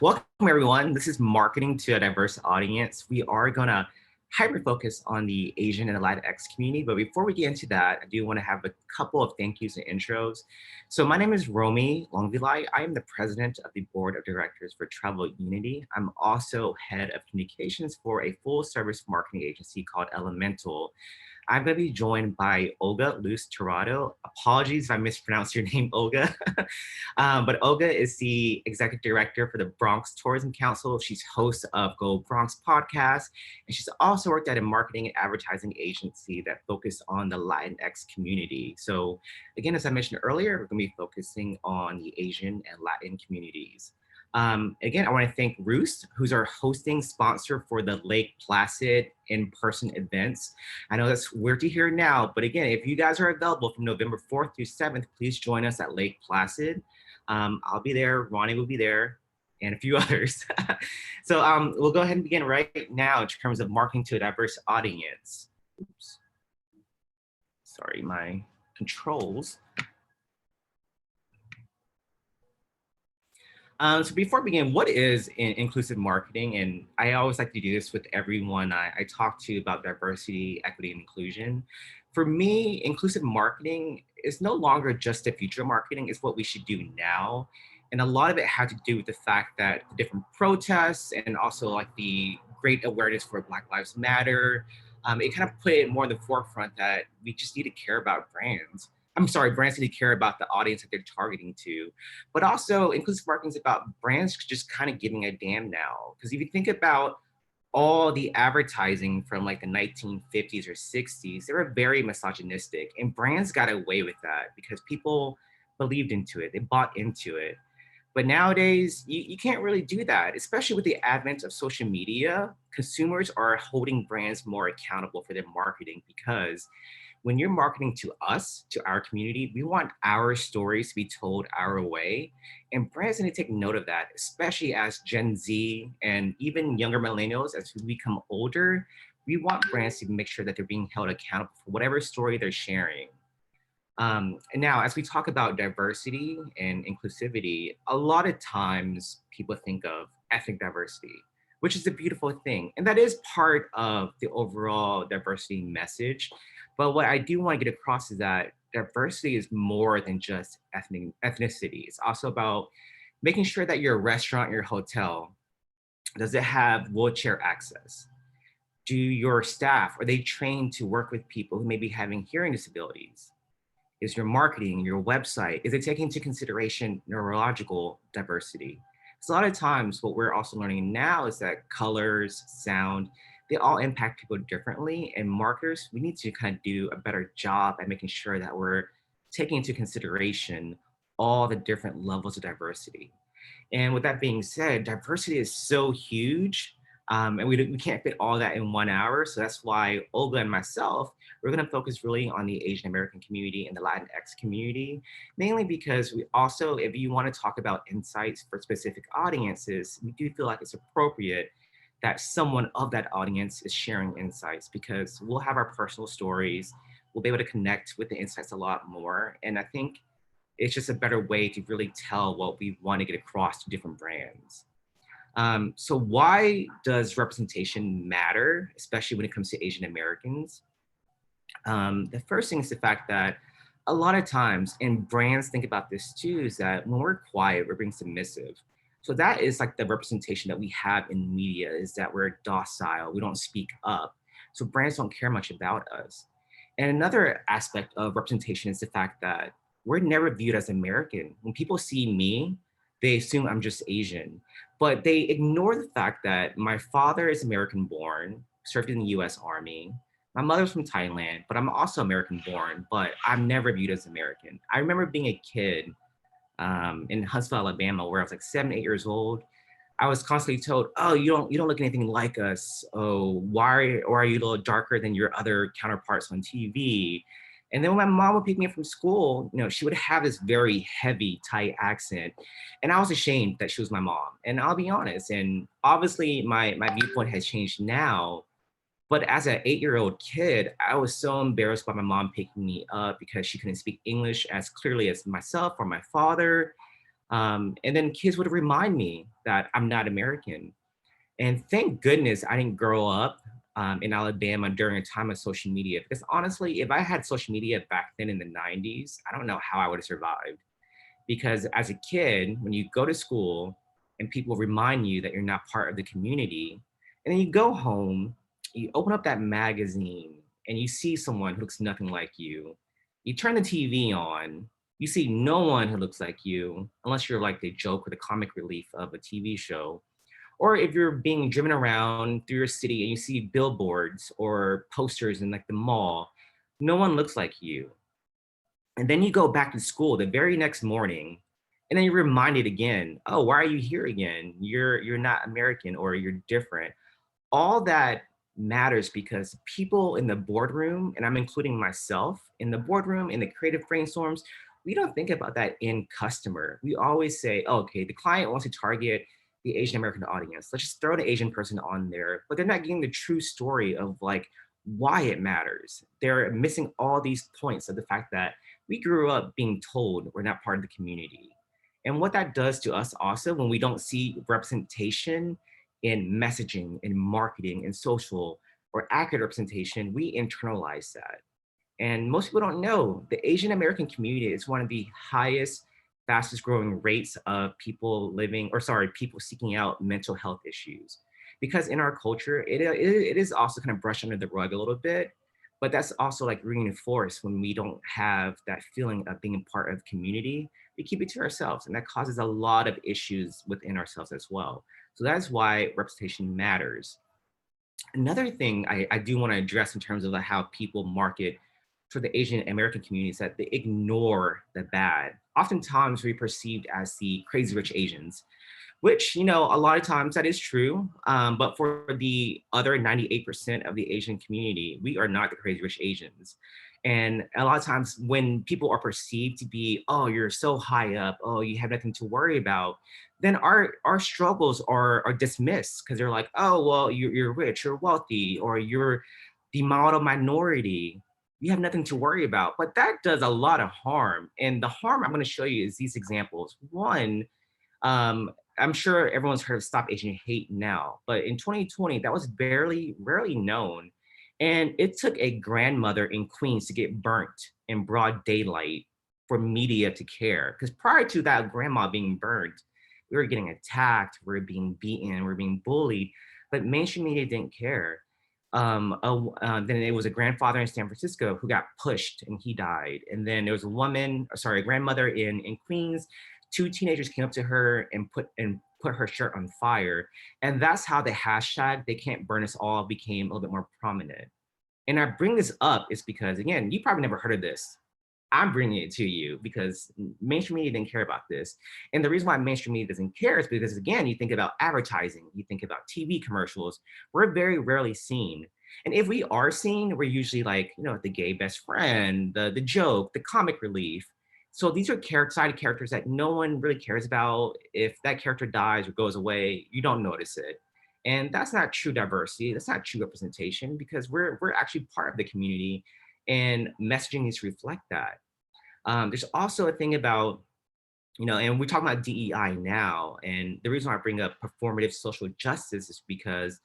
Welcome everyone. This is Marketing to a Diverse Audience. We are gonna hyper focus on the Asian and the Latinx community, but before we get into that, I do want to have a couple of thank yous and intros. So my name is Romey Louangvilay. I am the president of the board of directors for Travel Unity. I'm also head of communications for a full service marketing agency called Elemental. I'm going to be joined by Olga Tirado. Apologies if I mispronounced your name, Olga. But Olga is the executive director for the Bronx Tourism Council. She's host of Go Bronx podcast, and she's also worked at a marketing and advertising agency that focused on the Latinx community. So again, as I mentioned earlier, we're going to be focusing on the Asian and Latin communities. Again, I want to thank Roost, who's our hosting sponsor for the Lake Placid in-person events. I know that's weird to hear now, but again, if you guys are available from November 4th through 7th, please join us at Lake Placid. I'll be there, Ronnie will be there, and a few others. So we'll go ahead and begin right now in terms of marketing to a diverse audience. Oops. Sorry, my controls. So before we begin, what is inclusive marketing? And I always like to do this with everyone I talk to about diversity, equity, and inclusion. For me, inclusive marketing is no longer just a future marketing, it's what we should do now. And a lot of it had to do with the fact that the different protests and also like the great awareness for Black Lives Matter, it kind of put it more in the forefront that we just need to care about brands. I'm sorry, brands need to care about the audience that they're targeting to. But also inclusive marketing is about brands just kind of giving a damn now. Because if you think about all the advertising from like the 1950s or 60s, they were very misogynistic, and brands got away with that because people believed into it, they bought into it. But nowadays, you can't really do that, especially with the advent of social media. Consumers are holding brands more accountable for their marketing because when you're marketing to us, to our community, we want our stories to be told our way. And brands need to take note of that, especially as Gen Z and even younger millennials, as we become older, we want brands to make sure that they're being held accountable for whatever story they're sharing. And now, as we talk about diversity and inclusivity, a lot of times people think of ethnic diversity, which is a beautiful thing. And that is part of the overall diversity message. But what I do want to get across is that diversity is more than just ethnicity. It's also about making sure that your restaurant, your hotel, does it have wheelchair access? Do your staff, are they trained to work with people who may be having hearing disabilities? Is your marketing, your website, is it taking into consideration neurological diversity? So a lot of times what we're also learning now is that colors, sound, they all impact people differently, and marketers, we need to kind of do a better job at making sure that we're taking into consideration all the different levels of diversity. And with that being said, diversity is so huge, and we can't fit all that in 1 hour. So that's why Olga and myself, we're going to focus really on the Asian American community and the Latinx community, mainly because we also, if you want to talk about insights for specific audiences, we do feel like it's appropriate that someone of that audience is sharing insights, because we'll have our personal stories, we'll be able to connect with the insights a lot more. And I think it's just a better way to really tell what we want to get across to different brands. So why does representation matter, especially when it comes to Asian Americans? The first thing is the fact that a lot of times, and brands think about this too, is that when we're quiet, we're being submissive. So that is like the representation that we have in media, is that we're docile, we don't speak up. So brands don't care much about us. And another aspect of representation is the fact that we're never viewed as American. When people see me, they assume I'm just Asian, but they ignore the fact that my father is American born, served in the US Army. My mother's from Thailand, but I'm also American born, but I'm never viewed as American. I remember being a kid in Huntsville, Alabama, where I was like 7, 8 years old. I was constantly told, "Oh, you don't look anything like us. Oh, why, or are you a little darker than your other counterparts on TV?" And then when my mom would pick me up from school, she would have this very heavy Thai accent, and I was ashamed that she was my mom. And I'll be honest, and obviously my viewpoint has changed now, But as an 8-year-old kid, I was so embarrassed by my mom picking me up because she couldn't speak English as clearly as myself or my father. And then kids would remind me that I'm not American. And thank goodness I didn't grow up in Alabama during a time of social media. Because honestly, if I had social media back then in the 90s, I don't know how I would have survived. Because as a kid, when you go to school and people remind you that you're not part of the community, and then you go home, you open up that magazine and you see someone who looks nothing like you. You turn the TV on, you see no one who looks like you, unless you're like the joke or the comic relief of a TV show. Or if you're being driven around through your city and you see billboards or posters in like the mall, no one looks like you. And then you go back to school the very next morning, and then you're reminded again, oh, why are you here again? You're not American or you're different. All that matters because people in the boardroom, and I'm including myself in the boardroom, in the creative brainstorms, we don't think about that in customer. We always say, oh, okay, the client wants to target the Asian American audience. Let's just throw the Asian person on there. But they're not getting the true story of like why it matters. They're missing all these points of the fact that we grew up being told we're not part of the community. And what that does to us also when we don't see representation in messaging, in marketing, in social, or accurate representation, we internalize that. And most people don't know the Asian American community is one of the highest, fastest growing rates of people living, or sorry, people seeking out mental health issues. Because in our culture, it is also kind of brushed under the rug a little bit, but that's also like reinforced when we don't have that feeling of being part of community. We keep it to ourselves, and that causes a lot of issues within ourselves as well. So that's why representation matters. Another thing I do want to address in terms of like how people market for the Asian American community is that they ignore the bad. Oftentimes we're perceived as the crazy rich Asians, which, a lot of times that is true. But for the other 98% of the Asian community, we are not the crazy rich Asians. And a lot of times when people are perceived to be, oh, you're so high up, oh, you have nothing to worry about, then our struggles are dismissed because they're like, oh, well, you're rich, you're wealthy, or you're the model minority. You have nothing to worry about. But that does a lot of harm. And the harm I'm going to show you is these examples. One, I'm sure everyone's heard of Stop Asian Hate now, but in 2020, that was rarely known. And it took a grandmother in Queens to get burnt in broad daylight for media to care. Because prior to that grandma being burnt, we were getting attacked, we were being beaten, we were being bullied, but mainstream media didn't care. Then it was a grandfather in San Francisco who got pushed and he died. And then there was a grandmother in Queens. Two teenagers came up to her and put her shirt on fire. And that's how the hashtag "They Can't Burn Us All" became a little bit more prominent. And I bring this up is because, again, you probably never heard of this. I'm bringing it to you because mainstream media didn't care about this. And the reason why mainstream media doesn't care is because, again, you think about advertising, you think about TV commercials, we're very rarely seen. And if we are seen, we're usually like, the gay best friend, the joke, the comic relief. So these are side characters that no one really cares about. If that character dies or goes away, you don't notice it. And that's not true diversity. That's not true representation because we're actually part of the community and messaging needs to reflect that. There's also a thing about, and we're talking about DEI now. And the reason why I bring up performative social justice is because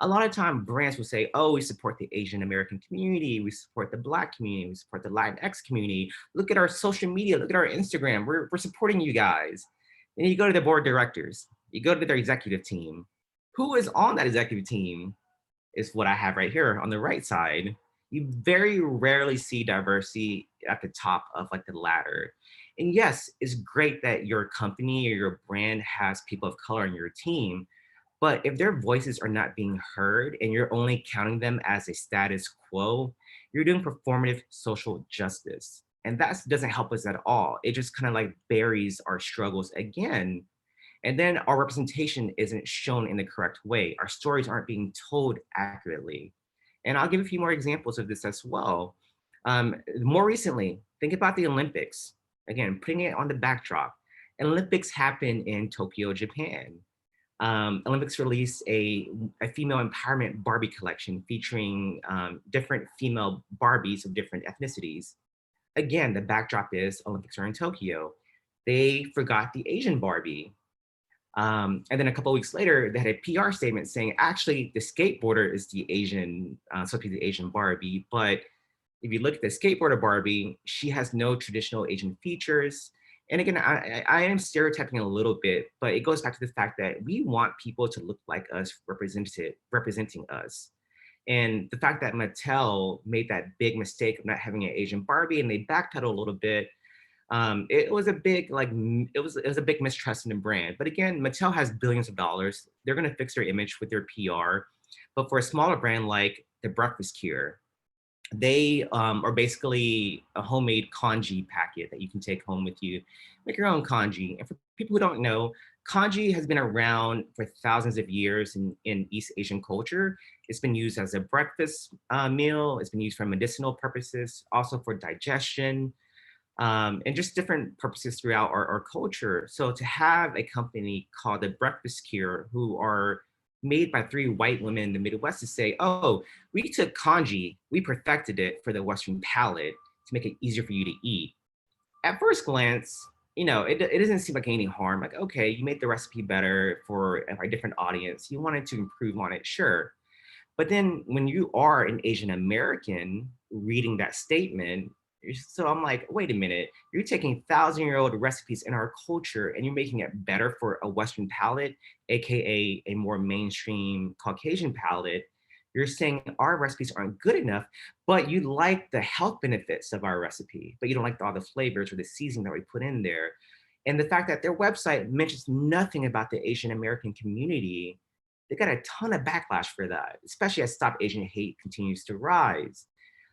a lot of time brands will say, oh, we support the Asian American community, we support the Black community, we support the Latinx community. Look at our social media, look at our Instagram, we're supporting you guys. Then you go to the board of directors, you go to their executive team. Who is on that executive team is what I have right here on the right side. You very rarely see diversity at the top of like the ladder. And yes, it's great that your company or your brand has people of color on your team, but if their voices are not being heard and you're only counting them as a status quo, you're doing performative social justice. And that doesn't help us at all. It just kind of like buries our struggles again. And then our representation isn't shown in the correct way. Our stories aren't being told accurately. And I'll give a few more examples of this as well. More recently, think about the Olympics. Again, putting it on the backdrop. Olympics happened in Tokyo, Japan. Olympics released a female empowerment Barbie collection featuring different female Barbies of different ethnicities. Again, the backdrop is Olympics are in Tokyo. They forgot the Asian Barbie. And then a couple of weeks later, they had a PR statement saying, actually, the skateboarder is the Asian, supposed to be the Asian Barbie. But if you look at the skateboarder Barbie, she has no traditional Asian features. And again, I am stereotyping a little bit, but it goes back to the fact that we want people to look like us, representing us. And the fact that Mattel made that big mistake of not having an Asian Barbie and they backpedaled a little bit, it was a big it was a big mistrust in the brand. But again, Mattel has billions of dollars. They're going to fix their image with their PR. But for a smaller brand like the Breakfast Cure, they are basically a homemade kanji packet that you can take home with you, make your own kanji. And for people who don't know, kanji has been around for thousands of years in East Asian culture. It's been used as a breakfast meal. It's been used for medicinal purposes, also for digestion, and just different purposes throughout our culture. So to have a company called the Breakfast Cure, who are made by three white women in the Midwest, to say, oh, we took kanji, we perfected it for the Western palate to make it easier for you to eat. At first glance, it doesn't seem like any harm. Like, okay, you made the recipe better for a different audience. You wanted to improve on it, sure. But then when you are an Asian American reading that statement, so I'm like, wait a minute, you're taking thousand-year-old recipes in our culture and you're making it better for a Western palate, AKA a more mainstream Caucasian palate. You're saying our recipes aren't good enough, but you like the health benefits of our recipe, but you don't like all the flavors or the seasoning that we put in there. And the fact that their website mentions nothing about the Asian American community, they got a ton of backlash for that, especially as Stop Asian Hate continues to rise.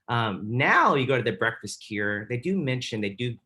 Now you go to the Breakfast Cure, they do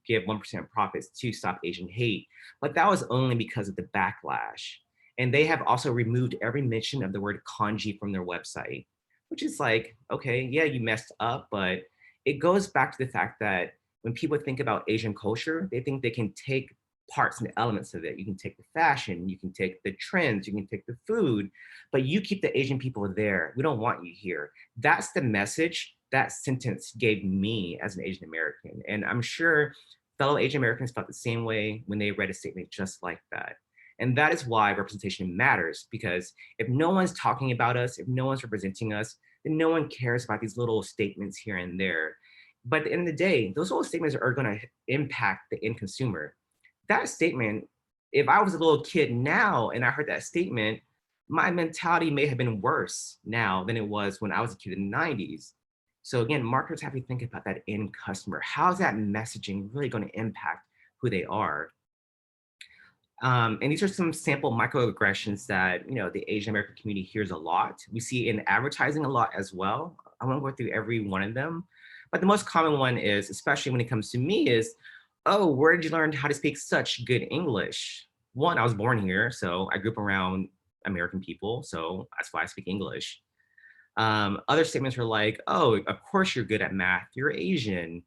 give 1% profits to Stop Asian Hate, but that was only because of the backlash. And they have also removed every mention of the word kanji from their website, which is like, okay, yeah, you messed up, but it goes back to the fact that when people think about Asian culture, they think they can take parts and elements of it. You can take the fashion, you can take the trends, you can take the food, but you keep the Asian people there. We don't want you here. That's the message that sentence gave me as an Asian American. And I'm sure fellow Asian Americans felt the same way when they read a statement just like that. And that is why representation matters, because if no one's talking about us, if no one's representing us, then no one cares about these little statements here and there. But at the end of the day, those little statements are going to impact the end consumer. That statement, if I was a little kid now and I heard that statement, my mentality may have been worse now than it was when I was a kid in the 90s. So again, marketers have to think about that end customer. How's that messaging really going to impact who they are? And these are some sample microaggressions that the Asian American community hears a lot. We see in advertising a lot as well. I won't go through every one of them, but the most common one is, especially when it comes to me, is, oh, where did you learn how to speak such good English? One, I was born here, so I grew up around American people, so that's why I speak English. Other statements are like, oh, of course you're good at math, you're Asian.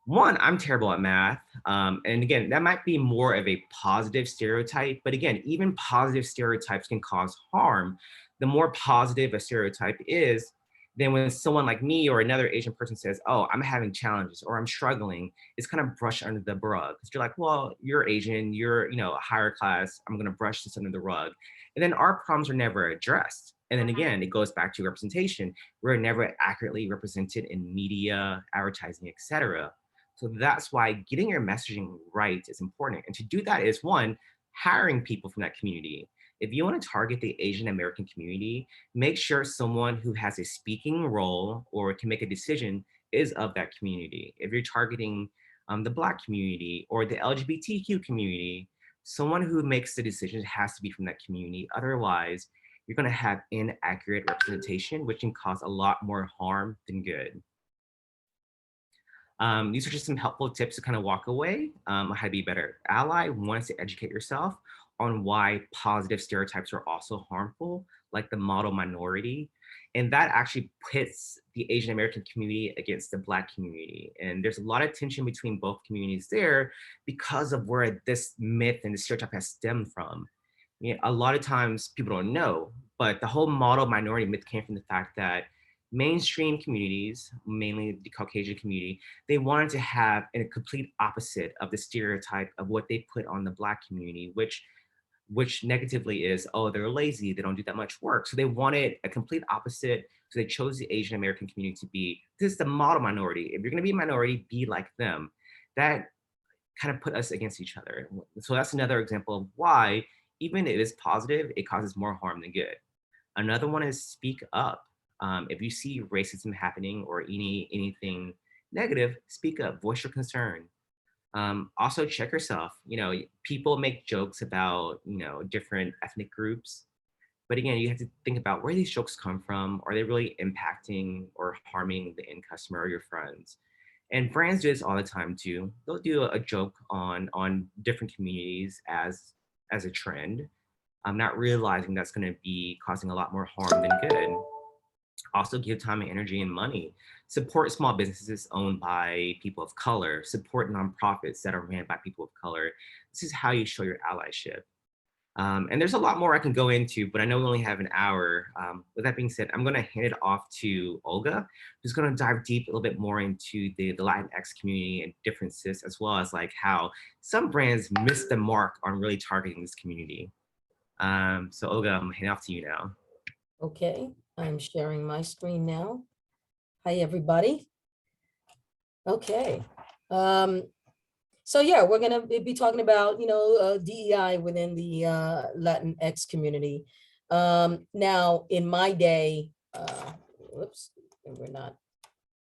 One, I'm terrible at math. And again, that might be more of a positive stereotype, but again, even positive stereotypes can cause harm. The more positive a stereotype is, then when someone like me or another Asian person says, oh, I'm having challenges or I'm struggling, it's kind of brushed under the rug. Because you're like, well, you're Asian, you're a higher class, I'm gonna brush this under the rug. And then our problems are never addressed. And then again, it goes back to representation. We're never accurately represented in media, advertising, etc. So that's why getting your messaging right is important. And to do that is, one, hiring people from that community. If you want to target the Asian American community, make sure someone who has a speaking role or can make a decision is of that community. If you're targeting the Black community or the LGBTQ community, someone who makes the decision has to be from that community. Otherwise, you're going to have inaccurate representation, which can cause a lot more harm than good. These are just some helpful tips to kind of walk away, how to be a better ally. One is to educate yourself on why positive stereotypes are also harmful, like the model minority. And that actually pits the Asian American community against the Black community. And there's a lot of tension between both communities there because of where this myth and the stereotype has stemmed from. Yeah, a lot of times people don't know, but the whole model minority myth came from the fact that mainstream communities, mainly the Caucasian community, they wanted to have a complete opposite of the stereotype of what they put on the Black community, which negatively is, oh, they're lazy, they don't do that much work. So they wanted a complete opposite. So they chose the Asian American community to be, this is the model minority. If you're gonna be a minority, be like them. That kind of put us against each other. So that's another example of why, even if it is positive, it causes more harm than good. Another one is speak up. If you see racism happening or anything negative, speak up, voice your concern. Also check yourself. You know, people make jokes about, you know, different ethnic groups, but again, you have to think about where these jokes come from. Are they really impacting or harming the end customer or your friends? And brands do this all the time too. They'll do a joke on different communities as a trend. I'm not realizing that's going to be causing a lot more harm than good. Also give time and energy and money. Support small businesses owned by people of color. Support nonprofits that are ran by people of color. This is how you show your allyship. And there's a lot more I can go into, but I know we only have an hour. With that being said, I'm going to hand it off to Olga, who's going to dive deep a little bit more into the Latinx community and differences, as well as like how some brands miss the mark on really targeting this community. So Olga, I'm handing off to you now. Okay, I'm sharing my screen now. Hi, everybody. Okay. Um, so yeah, we're gonna be talking about, DEI within the Latinx community. Now, in my day, whoops, we're not,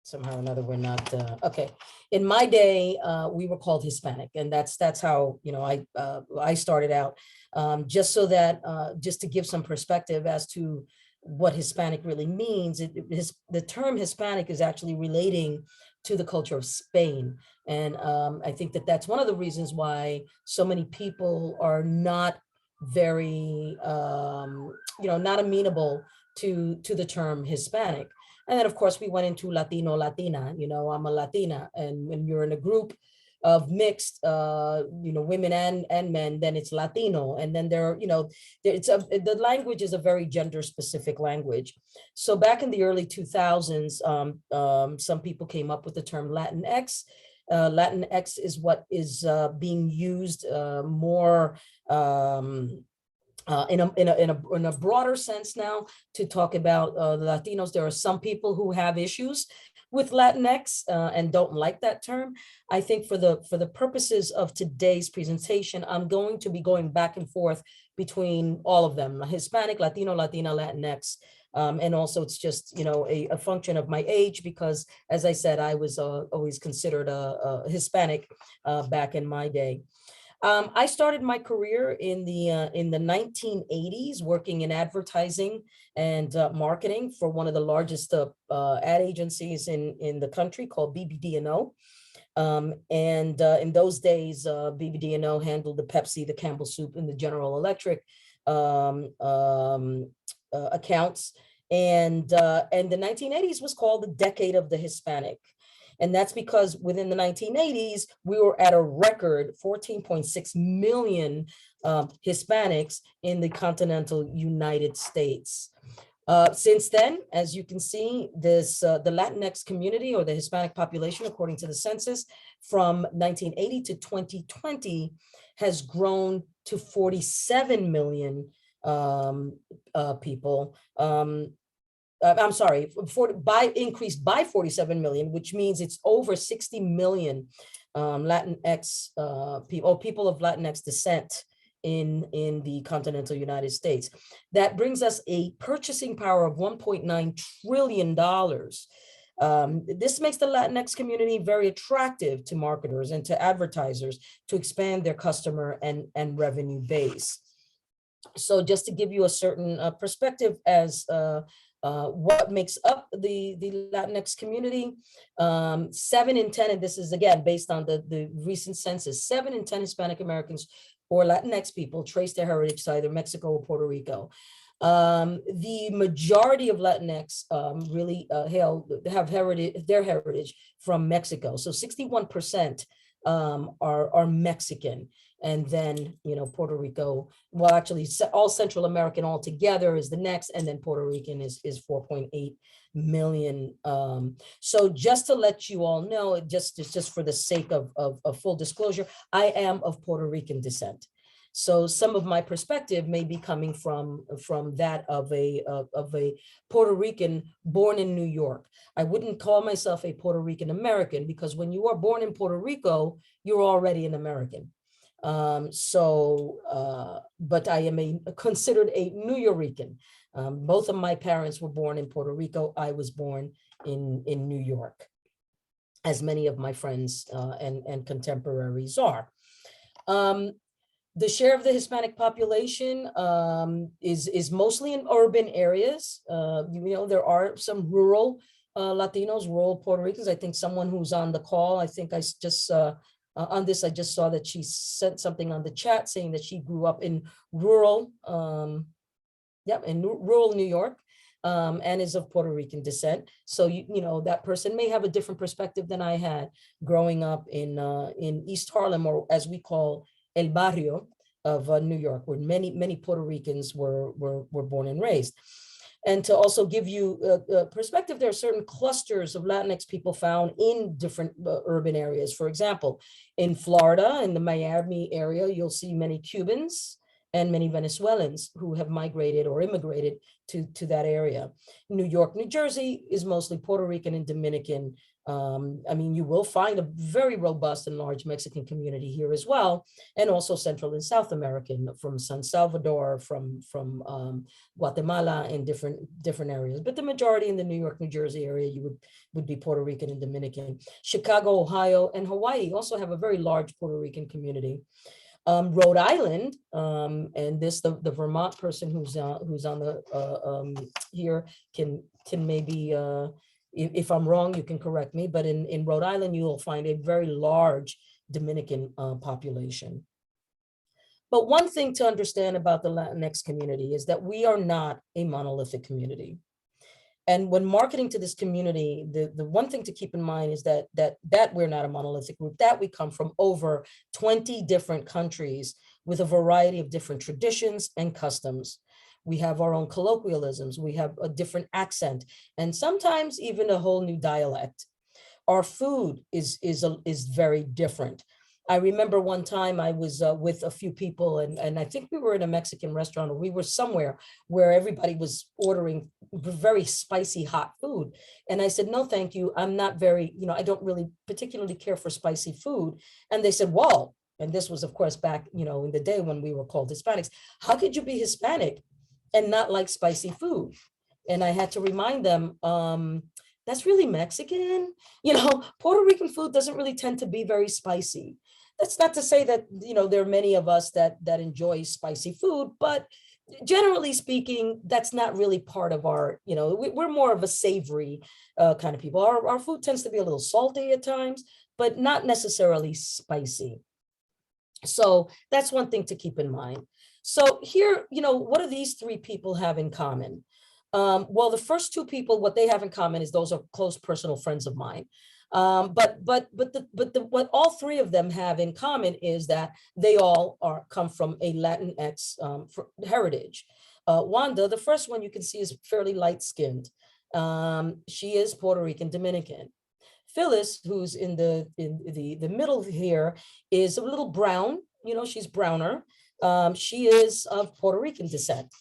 somehow or another, we're not, okay. In my day, we were called Hispanic, and that's how, I started out, just so that, just to give some perspective as to what Hispanic really means. The term Hispanic is actually relating to the culture of Spain. And I think that that's one of the reasons why so many people are not very, not amenable to the term Hispanic. And then, of course, we went into Latino, Latina. I'm a Latina. And when you're in a group of mixed, women and men, then it's Latino. And then the language is a very gender specific language. So back in the early 2000s, some people came up with the term Latinx. Latinx is what is being used more in a broader sense now to talk about the Latinos. There are some people who have issues with Latinx and don't like that term. I think for the purposes of today's presentation, I'm going to be going back and forth between all of them: Hispanic, Latino, Latina, Latinx. And also it's just, a function of my age, because as I said, I was always considered a Hispanic back in my day. I started my career in the 1980s, working in advertising and marketing for one of the largest ad agencies in the country, called BBD&O. And in those days, BBD&O handled the Pepsi, the Campbell Soup, and the General Electric accounts. And the 1980s was called the decade of the Hispanic. And that's because within the 1980s, we were at a record 14.6 million Hispanics in the continental United States. Since then, as you can see, the Latinx community, or the Hispanic population, according to the census, from 1980 to 2020 has grown to 47 million people. I'm sorry, increased by 47 million, which means it's over 60 million Latinx people, or people of Latinx descent in the continental United States. That brings us a purchasing power of $1.9 trillion. This makes the Latinx community very attractive to marketers and to advertisers to expand their customer and revenue base. So just to give you a certain perspective as what makes up the Latinx community, 7 in 10, and this is again based on the recent census, 7 in 10 Hispanic Americans or Latinx people trace their heritage to either Mexico or Puerto Rico. The majority of Latinx really have their heritage from Mexico. So 61% are Mexican. And then, Puerto Rico, well, actually, all Central American altogether is the next, and then Puerto Rican is 4.8 million. So just to let you all know, just for the sake of full disclosure, I am of Puerto Rican descent. So some of my perspective may be coming from that of a Puerto Rican born in New York. I wouldn't call myself a Puerto Rican American, because when you are born in Puerto Rico, you're already an American. But I am considered a New Yorican. Both of my parents were born in Puerto Rico. I was born in New York, as many of my friends and contemporaries are. The share of the Hispanic population is mostly in urban areas. There are some rural Latinos, rural Puerto Ricans. I think someone who's on the call, I think I just on this, I just saw that she sent something on the chat saying that she grew up in rural, in rural New York, and is of Puerto Rican descent. So that person may have a different perspective than I had growing up in East Harlem, or as we call El Barrio of New York, where many Puerto Ricans were born and raised. And to also give you a perspective, there are certain clusters of Latinx people found in different urban areas. For example, in Florida, in the Miami area, you'll see many Cubans and many Venezuelans who have migrated or immigrated to that area. New York, New Jersey is mostly Puerto Rican and Dominican. You will find a very robust and large Mexican community here as well, and also Central and South American, from San Salvador, from Guatemala, and different areas. But the majority in the New York, New Jersey area, you would be Puerto Rican and Dominican. Chicago, Ohio, and Hawaii also have a very large Puerto Rican community. Rhode Island, and the Vermont person who's on the here can maybe, if I'm wrong, you can correct me, but in Rhode Island, you will find a very large Dominican population. But one thing to understand about the Latinx community is that we are not a monolithic community. And when marketing to this community, the one thing to keep in mind is that we're not a monolithic group, that we come from over 20 different countries with a variety of different traditions and customs. We have our own colloquialisms, we have a different accent, and sometimes even a whole new dialect. Our food is very different. I remember one time I was with a few people, and I think we were in a Mexican restaurant, or we were somewhere where everybody was ordering very spicy hot food. And I said, no, thank you. I'm not very, I don't really particularly care for spicy food. And they said, well, and this was, of course, back, in the day when we were called Hispanics, how could you be Hispanic and not like spicy food? And I had to remind them, that's really Mexican. Puerto Rican food doesn't really tend to be very spicy. That's not to say that, there are many of us that enjoy spicy food, but generally speaking, that's not really part of our, we're more of a savory kind of people. Our food tends to be a little salty at times, but not necessarily spicy. So that's one thing to keep in mind. So here, what do these three people have in common? Well, the first two people, what they have in common is those are close personal friends of mine. But what all three of them have in common is that they all come from a Latinx heritage. Wanda, the first one you can see, is fairly light-skinned. She is Puerto Rican Dominican. Phyllis, who's in the middle here, is a little brown. She's browner. She is of Puerto Rican descent.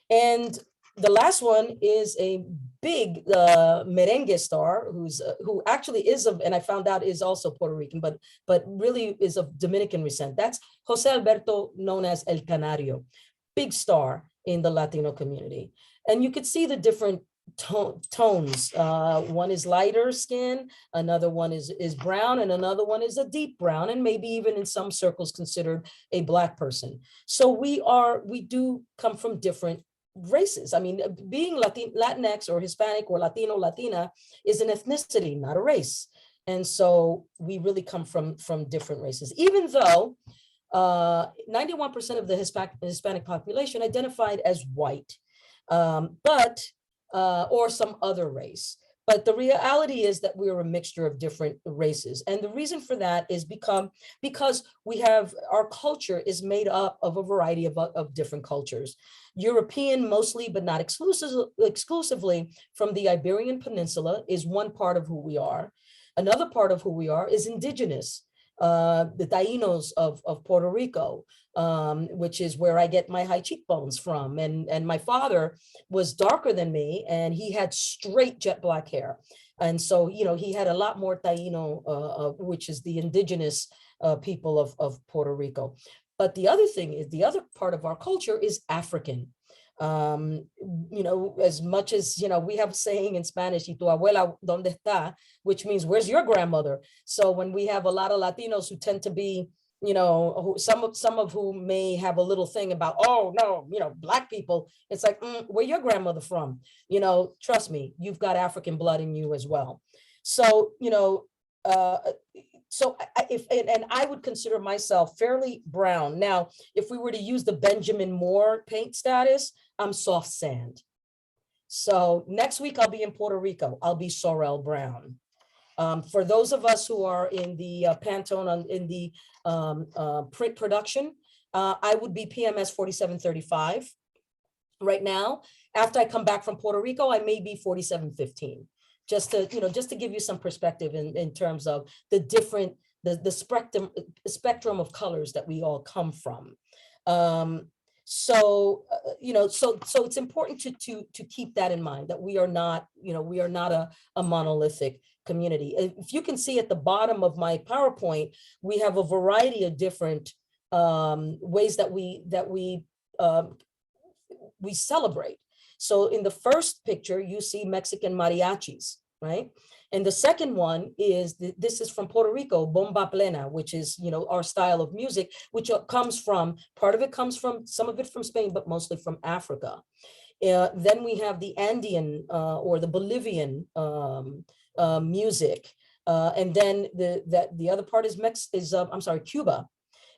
And the last one is a big merengue star who actually is of, and I found out is also Puerto Rican, but really is of Dominican descent. That's Jose Alberto, known as El Canario, big star in the Latino community. And you could see the different tones. One is lighter skin, another one is brown, and another one is a deep brown, and maybe even in some circles considered a Black person. So we do come from different races. I mean, being Latinx or Hispanic or Latino, Latina is an ethnicity, not a race. And so we really come from different races, even though 91% of the Hispanic population identified as white, or some other race. But the reality is that we are a mixture of different races. And the reason for that is because we have, our culture is made up of a variety of different cultures. European mostly, but not exclusively from the Iberian Peninsula is one part of who we are. Another part of who we are is indigenous, the Tainos of Puerto Rico, which is where I get my high cheekbones from. And my father was darker than me, and he had straight jet black hair. And so, you know, he had a lot more Taino, which is the indigenous people of Puerto Rico. But the other thing is, the other part of our culture is African. You know, as much as, you know, we have a saying in Spanish, "Y tu abuela dónde está?" which means, where's your grandmother? So when we have a lot of Latinos who tend to be, you know, who, some of whom may have a little thing about, oh no, you know, Black people, it's like, where your grandmother from? You know, trust me, you've got African blood in you as well. So, you know, uh, so if, and I would consider myself fairly brown. Now, if we were to use the Benjamin Moore paint status, I'm soft sand. So next week I'll be in Puerto Rico. I'll be Sorrel Brown. For those of us who are in the Pantone, in the print production, I would be PMS 4735 right now. After I come back from Puerto Rico, I may be 4715. Just to, you know, just to give you some perspective in terms of the different, the spectrum of colors that we all come from. You know, so it's important to keep that in mind, that we are not, you know, we are not a monolithic community. If you can see at the bottom of my PowerPoint, we have a variety of different ways that we celebrate. So in the first picture, you see Mexican mariachis, right? And the second one is, this is from Puerto Rico, bomba plena, which is, you know, our style of music, which comes from, part of it comes from, some of it from Spain, but mostly from Africa. Then we have the Andean or the Bolivian music. And then the other part is I'm sorry, Cuba.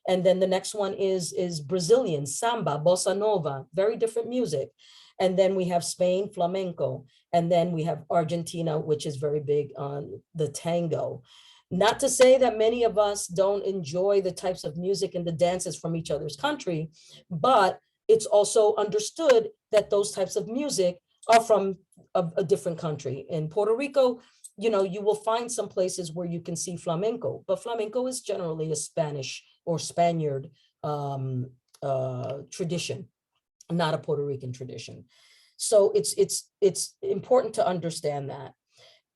And then the next one is Brazilian, samba, bossa nova, very different music. And then we have Spain, flamenco. And then we have Argentina, which is very big on the tango. Not to say that many of us don't enjoy the types of music and the dances from each other's country, but it's also understood that those types of music are from a different country. In Puerto Rico, you know, you will find some places where you can see flamenco, but flamenco is generally a Spanish or Spaniard tradition, not a Puerto Rican tradition. So it's important to understand that.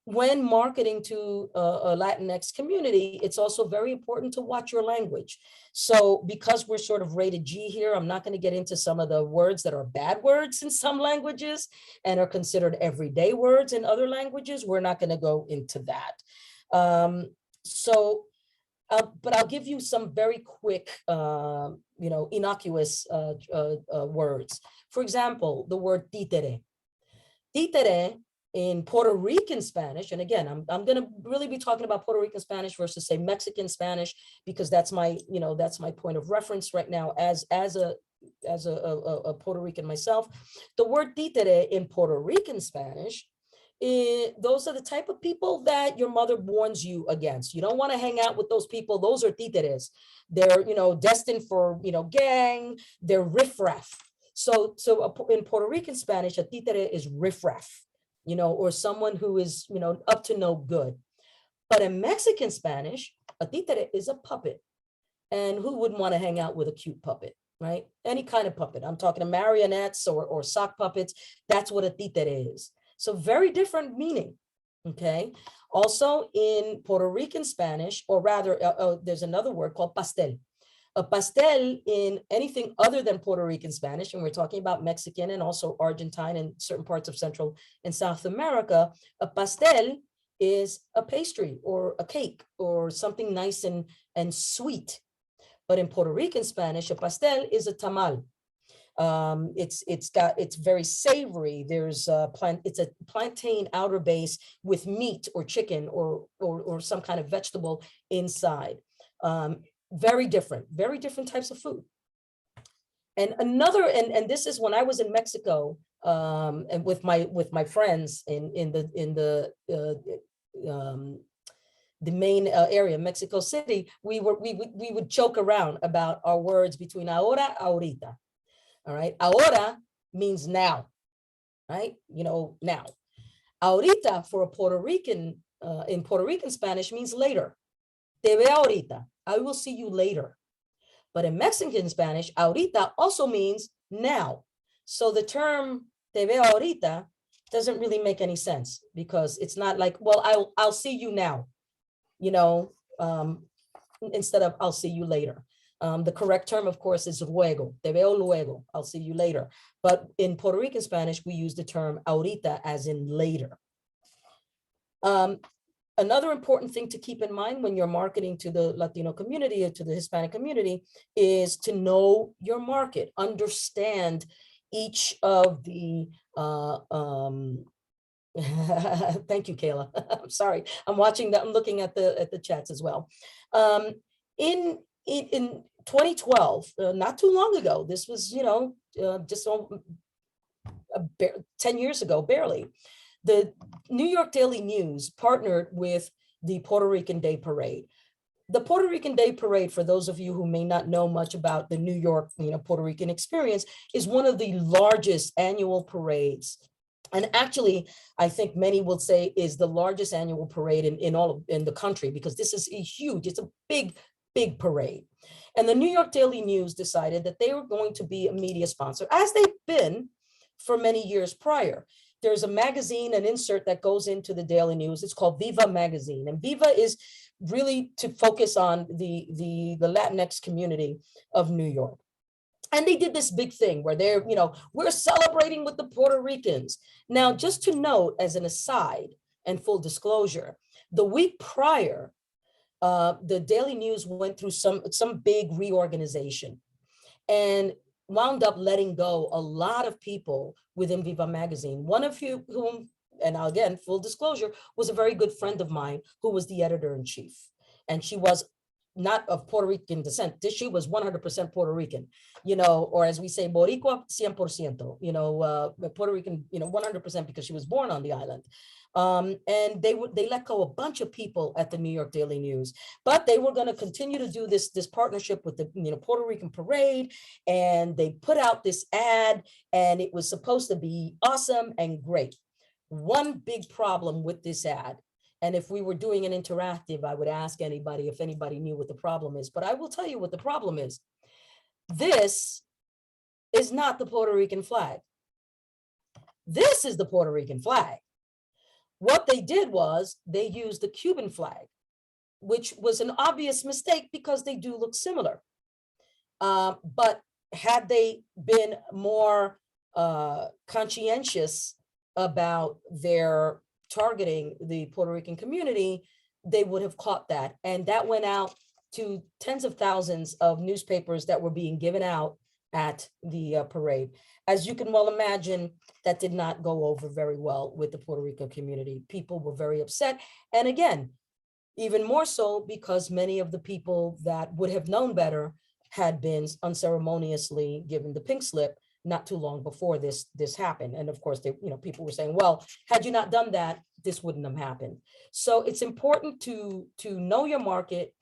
When marketing to a Latinx community, it's also very important to watch your language. So because we're sort of rated G here, I'm not going to get into some of the words that are bad words in some languages and are considered everyday words in other languages. We're not going to go into that. But I'll give you some very quick, you know, innocuous words. For example, the word títere. Títere in Puerto Rican Spanish, and again, I'm going to really be talking about Puerto Rican Spanish versus, say, Mexican Spanish, because that's my, you know, that's my point of reference right now as a Puerto Rican myself. The word títere in Puerto Rican Spanish, those are the type of people that your mother warns you against. You don't want to hang out with those people. Those are títeres. They're, you know, destined for, you know, gang. They're riffraff. So in Puerto Rican Spanish, a títere is riffraff, you know, or someone who is, you know, up to no good. But in Mexican Spanish, a títere is a puppet. And who wouldn't want to hang out with a cute puppet, right? Any kind of puppet. I'm talking to marionettes or sock puppets. That's what a títere is. So very different meaning, okay? Also in Puerto Rican Spanish, or rather, there's another word called pastel. A pastel in anything other than Puerto Rican Spanish, and we're talking about Mexican and also Argentine and certain parts of Central and South America, a pastel is a pastry or a cake or something nice and sweet. But in Puerto Rican Spanish, a pastel is a tamal. It's very savory. There's it's a plantain outer base with meat or chicken or some kind of vegetable inside. Very different types of food. And another, and this is when I was in Mexico, and with my friends the main area, Mexico City, we would joke around about our words between ahora, ahorita. All right, ahora means now, right? You know, now. Ahorita for a Puerto Rican, in Puerto Rican Spanish means later. Te veo ahorita. I will see you later. But in Mexican Spanish, ahorita also means now. So the term te veo ahorita doesn't really make any sense, because it's not like, well, I'll see you now, you know, instead of I'll see you later. The correct term, of course, is luego. Te veo luego. I'll see you later. But in Puerto Rican Spanish, we use the term ahorita as in later. Another important thing to keep in mind when you're marketing to the Latino community or to the Hispanic community is to know your market, understand each of the, thank you, Kayla. I'm sorry. I'm watching that. I'm looking at the chats as well. In 2012, not too long ago, this was, you know, just 10 years ago, barely, the New York Daily News partnered with the Puerto Rican Day Parade. The Puerto Rican Day Parade, for those of you who may not know much about the New York, you know, Puerto Rican experience, is one of the largest annual parades. And actually, I think many will say is the largest annual parade in the country, because this is a huge, it's a big parade. And the New York Daily News decided that they were going to be a media sponsor, as they've been for many years prior. There's a magazine, an insert that goes into the Daily News. It's called Viva Magazine. And Viva is really to focus on the Latinx community of New York. And they did this big thing where they're, you know, we're celebrating with the Puerto Ricans. Now, just to note as an aside and full disclosure, the week prior, the Daily News went through some big reorganization and wound up letting go a lot of people within Viva Magazine. One of whom, and again, full disclosure, was a very good friend of mine who was the editor-in-chief. And she was not of Puerto Rican descent. She was 100% Puerto Rican, you know, or as we say, Boricua 100%, you know, Puerto Rican, you know, 100% because she was born on the island. And they let go a bunch of people at the New York Daily News, but they were going to continue to do this partnership with the, you know, Puerto Rican Parade. And they put out this ad and it was supposed to be awesome and great. One big problem with this ad, and if we were doing an interactive, I would ask anybody if anybody knew what the problem is, but I will tell you what the problem is. This is not the Puerto Rican flag. This is the Puerto Rican flag. What they did was they used the Cuban flag, which was an obvious mistake because they do look similar. But had they been more conscientious about their targeting the Puerto Rican community, they would have caught that. And that went out to tens of thousands of newspapers that were being given out at the parade. As you can well imagine, that did not go over very well with the Puerto Rico community. People were very upset. And again, even more so because many of the people that would have known better had been unceremoniously given the pink slip not too long before this happened. And of course, they, you know, people were saying, well, had you not done that, this wouldn't have happened. So it's important to know your market.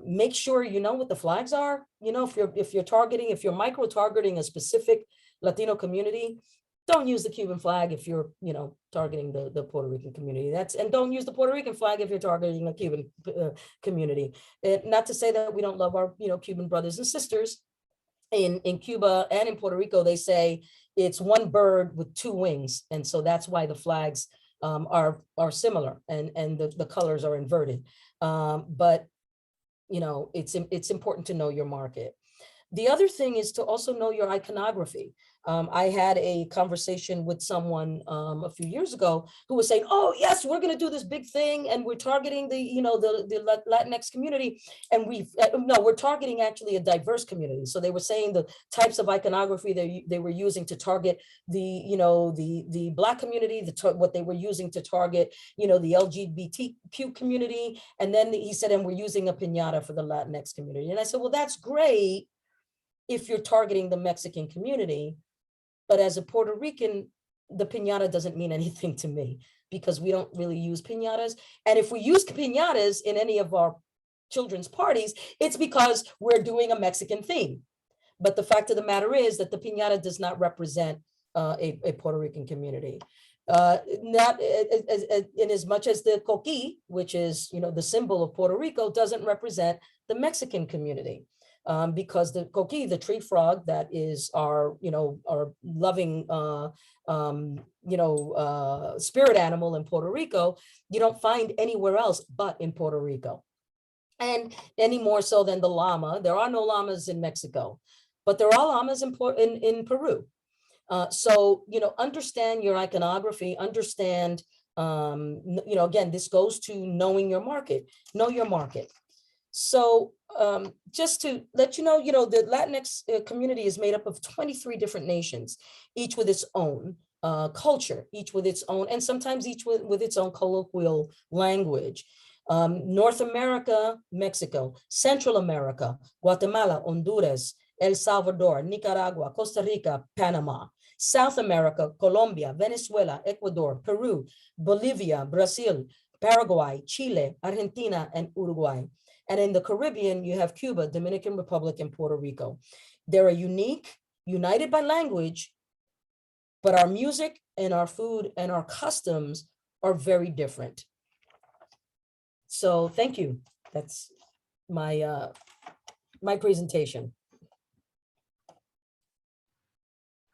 Make sure you know what the flags are. You know, if you're micro targeting a specific Latino community, don't use the Cuban flag if you're, you know, targeting the Puerto Rican community. And don't use the Puerto Rican flag if you're targeting a Cuban community. Not to say that we don't love our, you know, Cuban brothers and sisters. In Cuba and in Puerto Rico, they say it's one bird with two wings. And so that's why the flags are similar and the colors are inverted. But, you know, it's important to know your market. The other thing is to also know your iconography. I had a conversation with someone a few years ago who was saying, oh, yes, we're going to do this big thing and we're targeting the Latinx community. And we're targeting actually a diverse community. So they were saying the types of iconography they were using to target the Black community, what they were using to target, you know, the LGBTQ community. And then he said, and we're using a piñata for the Latinx community. And I said, well, that's great if you're targeting the Mexican community. But as a Puerto Rican, the piñata doesn't mean anything to me because we don't really use piñatas. And if we use piñatas in any of our children's parties, it's because we're doing a Mexican theme. But the fact of the matter is that the piñata does not represent a Puerto Rican community. Not in as much as the coqui, which is, the symbol of Puerto Rico, doesn't represent the Mexican community. Because the coqui, the tree frog, that is our loving, spirit animal in Puerto Rico, you don't find anywhere else but in Puerto Rico. And any more so than the llama. There are no llamas in Mexico, but there are llamas in Peru. So, understand your iconography, understand, again, this goes to knowing your market, know your market. So just to let you know, the Latinx community is made up of 23 different nations, each with its own culture, each with its own, and sometimes each with its own colloquial language. North America, Mexico; Central America, Guatemala, Honduras, El Salvador, Nicaragua, Costa Rica, Panama; South America, Colombia, Venezuela, Ecuador, Peru, Bolivia, Brazil, Paraguay, Chile, Argentina, and Uruguay. And in the Caribbean, you have Cuba, Dominican Republic, and Puerto Rico. They're unique, united by language, but our music and our food and our customs are very different. So thank you. That's my my presentation.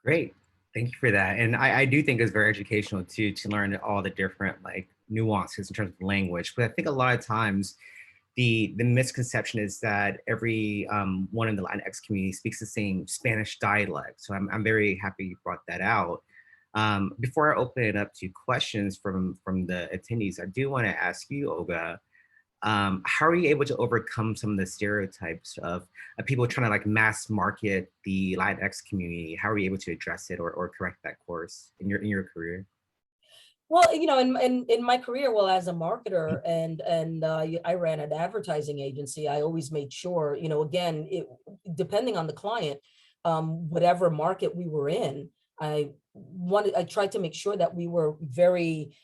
Great. Thank you for that. And I do think it's very educational too, to learn all the different like nuances in terms of language. But I think a lot of times the misconception is that every one in the Latinx community speaks the same Spanish dialect. So I'm very happy you brought that out. Before I open it up to questions from the attendees, I do want to ask you, Olga, how are you able to overcome some of the stereotypes of people trying to like mass market the Latinx community? How are you able to address it or correct that course in your career? Well, in my career, well, as a marketer and I ran an advertising agency, I always made sure, again, depending on the client, whatever market we were in, I tried to make sure that we were very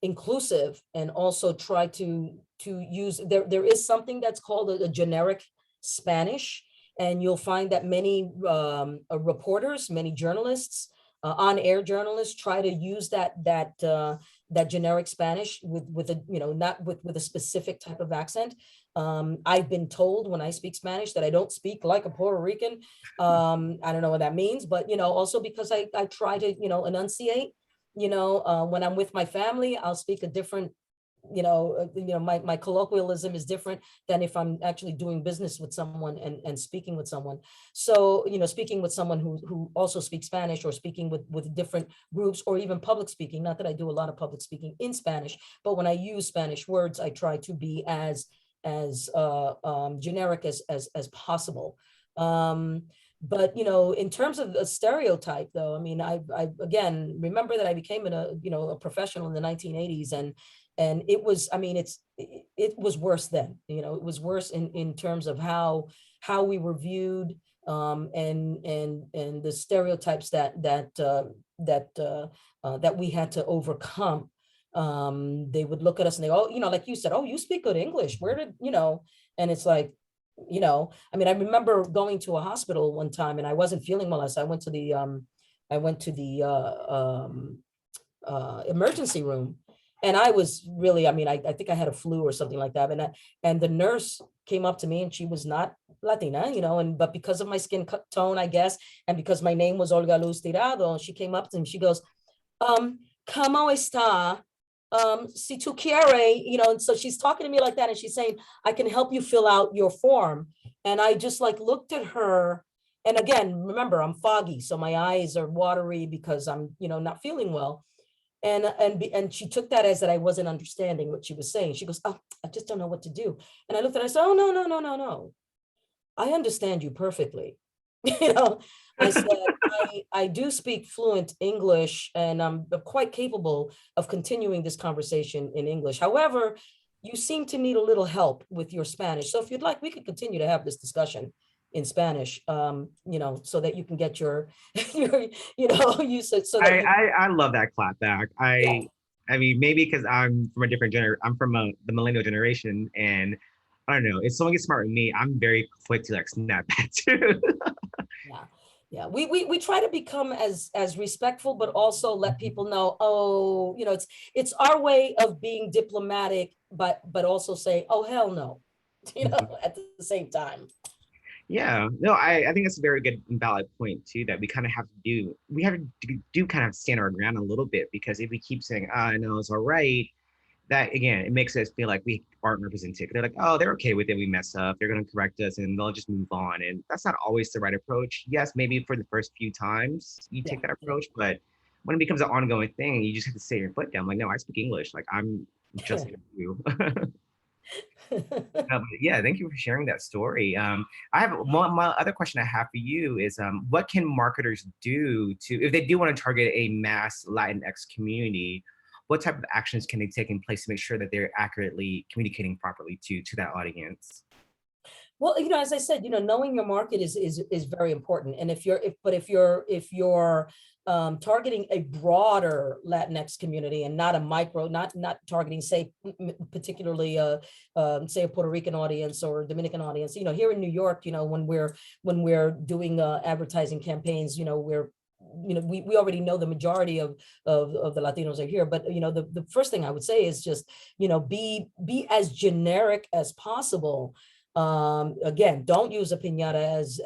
inclusive, and also try to use, there is something that's called a generic Spanish, and you'll find that many reporters, many journalists, on-air journalists try to use that generic Spanish with a, not with a specific type of accent. I've been told when I speak Spanish that I don't speak like a Puerto Rican. I don't know what that means, but also because I try to enunciate. When I'm with my family, I'll speak a different, my colloquialism is different than if I'm actually doing business with someone and speaking with someone. So, speaking with someone who also speaks Spanish, or speaking with different groups, or even public speaking, not that I do a lot of public speaking in Spanish, but when I use Spanish words, I try to be as generic as possible. But in terms of a stereotype, though, I mean, I again remember that I became a professional in the 1980s, and it was, I mean, it was worse then. It was worse in terms of how we were viewed, and the stereotypes that we had to overcome. They would look at us and they, oh, like you said, oh, you speak good English. Where did, and it's like, I mean, I remember going to a hospital one time and I wasn't feeling well. So I went to the emergency room, and I was really, I mean, I think I had a flu or something like that. And the nurse came up to me, and she was not Latina, but because of my skin tone, I guess, and because my name was Olga Tirado, she came up to me, she goes, ¿Cómo está? Si tú quieres, and so she's talking to me like that, and she's saying, I can help you fill out your form. And I just like looked at her, and again, remember, I'm foggy, so my eyes are watery because I'm, not feeling well. And she took that as that I wasn't understanding what she was saying. She goes, oh, I just don't know what to do. And I looked at her, I said, oh, no. I understand you perfectly. I said, I do speak fluent English, and I'm quite capable of continuing this conversation in English. However, you seem to need a little help with your Spanish. So if you'd like, we could continue to have this discussion. in Spanish, so that you can get your, so that you, I love that clap back. yeah. I mean, maybe because I'm from a different I'm from the millennial generation, and I don't know. If someone gets smart with me, I'm very quick to like snap back too. Yeah. Yeah. We try to become as respectful, but also let people know, oh, it's our way of being diplomatic, but also say, oh, hell no, at the same time. Yeah, no, I think that's a very good and valid point too, that we kind of have to do, we have to do kind of stand our ground a little bit, because if we keep saying, ah, no, it's all right, that again, it makes us feel like we aren't represented. They're like, oh, they're okay with it. We mess up. They're going to correct us and they'll just move on. And that's not always the right approach. Yes, maybe for the first few times you Yeah. take that Yeah. approach, but when it becomes an ongoing thing, you just have to sit your foot down. Like, no, I speak English. Like, I'm just like you. Yeah, thank you for sharing that story. I have one. My other question I have for you is, what can marketers do to, if they do want to target a mass Latinx community, what type of actions can they take in place to make sure that they're accurately communicating properly to that audience? Well, as I said, knowing your market is very important. And if you're targeting a broader Latinx community and not a micro, not targeting, say, particularly say a Puerto Rican audience or Dominican audience. Here in New York, when we're doing advertising campaigns, we already know the majority of the Latinos are here. But the first thing I would say is just be as generic as possible. Again, don't use a piñata as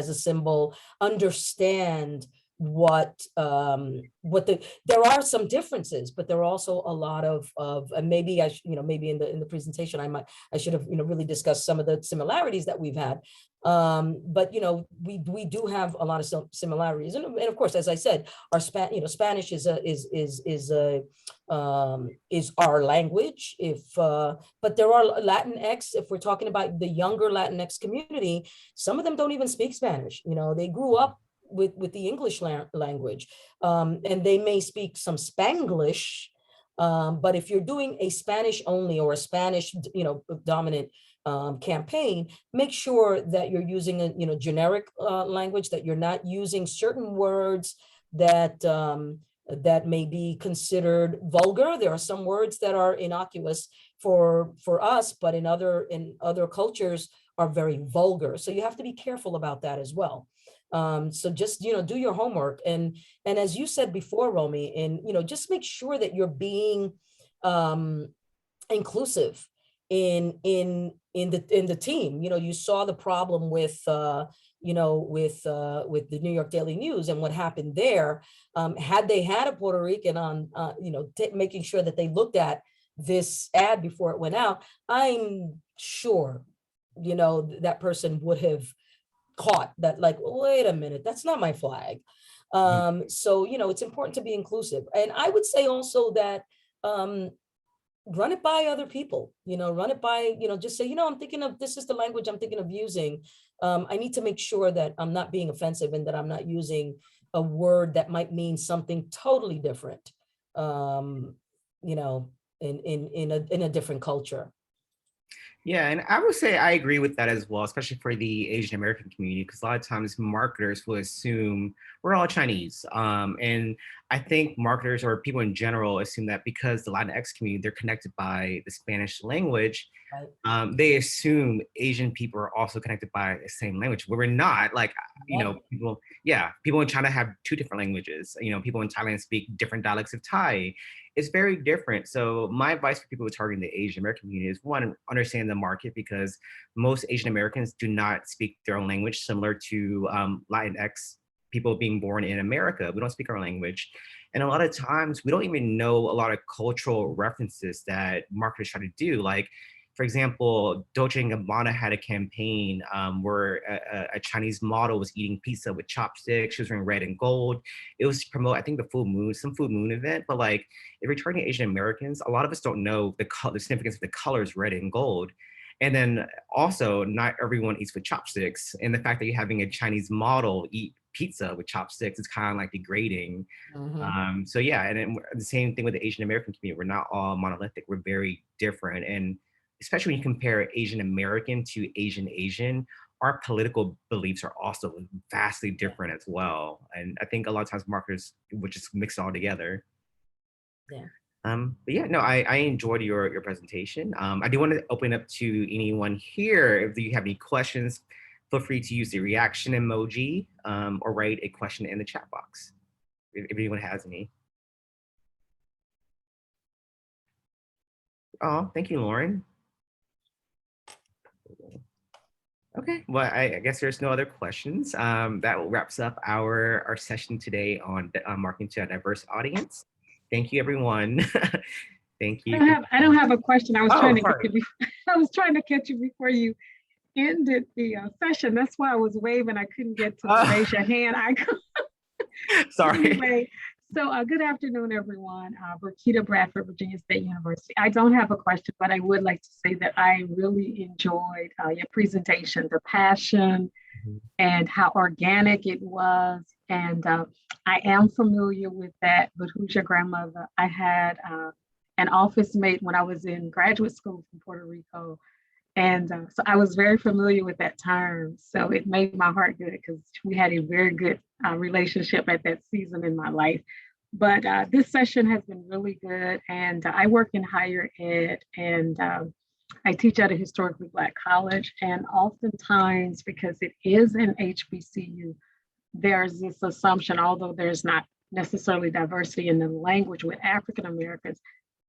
a symbol. Understand what there are some differences, but there are also a lot of and maybe maybe in the presentation I should have really discussed some of the similarities that we've had. But we do have a lot of similarities, and of course, as I said, our Spanish is our language. If But there are Latinx, if we're talking about the younger Latinx community, some of them don't even speak Spanish. They grew up with the English language, and they may speak some Spanglish. But if you're doing a Spanish only or a Spanish, dominant campaign, make sure that you're using a generic language, that you're not using certain words that may be considered vulgar. There are some words that are innocuous for us, but in other cultures are very vulgar. So you have to be careful about that as well. So just do your homework, and as you said before, Romey, and just make sure that you're being inclusive in the team. You saw the problem with with the New York Daily News and what happened there. Had they had a Puerto Rican on, making sure that they looked at this ad before it went out, I'm sure that person would have caught that, like, wait a minute, that's not my flag. So it's important to be inclusive, and I would say also that run it by other people. Run it by, just say, I'm thinking of, this is the language I'm thinking of using. I need to make sure that I'm not being offensive and that I'm not using a word that might mean something totally different, you know in a different culture. Yeah, and I would say I agree with that as well, especially for the Asian American community, because a lot of times marketers will assume we're all Chinese. And I think marketers or people in general assume that because the Latinx community, they're connected by the Spanish language, Right. they assume Asian people are also connected by the same language, where we're not. Like, Right. people, yeah, people in China have two different languages. People in Thailand speak different dialects of Thai. It's very different. So my advice for people who are targeting the Asian American community is, one, understand the market, because most Asian Americans do not speak their own language, similar to Latinx people being born in America. We don't speak our language. And a lot of times we don't even know a lot of cultural references that marketers try to do. Like, for example, Dolce & Gabbana had a campaign where a Chinese model was eating pizza with chopsticks. She was wearing red and gold. It was to promote, I think, some full moon event. But like, if you're targeting Asian Americans, a lot of us don't know the significance of the colors red and gold. And then also, not everyone eats with chopsticks. And the fact that you're having a Chinese model eat pizza with chopsticks is kind of like degrading. Mhm. So yeah, and then the same thing with the Asian American community. We're not all monolithic. We're very different. And especially when you compare Asian American to Asian, our political beliefs are also vastly different as well. And I think a lot of times marketers would just mix it all together. Yeah. But yeah, no, I enjoyed your presentation. I do want to open up to anyone here. If you have any questions, feel free to use the reaction emoji or write a question in the chat box if anyone has any. Oh, thank you, Lauren. Okay, well, I guess there's no other questions. That wraps up our session today on marketing to a diverse audience. Thank you, everyone. Thank you. I don't have a question. I was Oh, trying to sorry. get you. I was trying to catch you before you ended the session. That's why I was waving. I couldn't get to the raise your hand icon. Sorry. Anyway, so good afternoon, everyone. Burkita Bradford, Virginia State University. I don't have a question, but I would like to say that I really enjoyed your presentation, the passion and how organic it was. And I am familiar with that, but who's your grandmother? I had an office mate when I was in graduate school from Puerto Rico. And so I was very familiar with that term. So it made my heart good because we had a very good relationship at that season in my life. But this session has been really good. And I work in higher ed and I teach at a historically Black college. And oftentimes, because it is an HBCU, there's this assumption, although there's not necessarily diversity in the language with African Americans,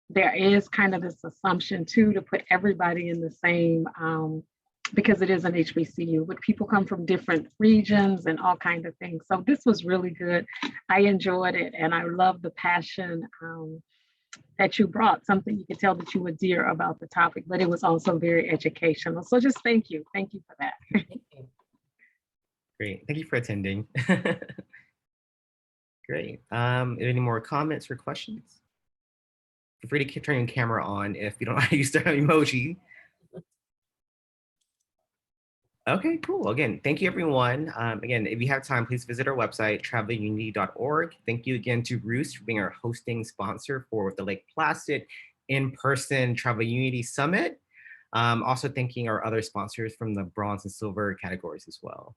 there is kind of this assumption too to put everybody in the same, because it is an HBCU, but people come from different regions and all kinds of things. So this was really good. I enjoyed it and I love the passion that you brought, something you could tell that you were dear about the topic, but it was also very educational. So just thank you. Thank you for that. Thank you. Great. Thank you for attending. Great. Any more comments or questions? Feel free to keep turning your camera on if you don't know how to use the emoji. Okay, cool. Again, thank you, everyone. Again, if you have time, please visit our website, travelingunity.org. Thank you again to Bruce for being our hosting sponsor for the Lake Placid in-person Travel Unity Summit. Also thanking our other sponsors from the bronze and silver categories as well.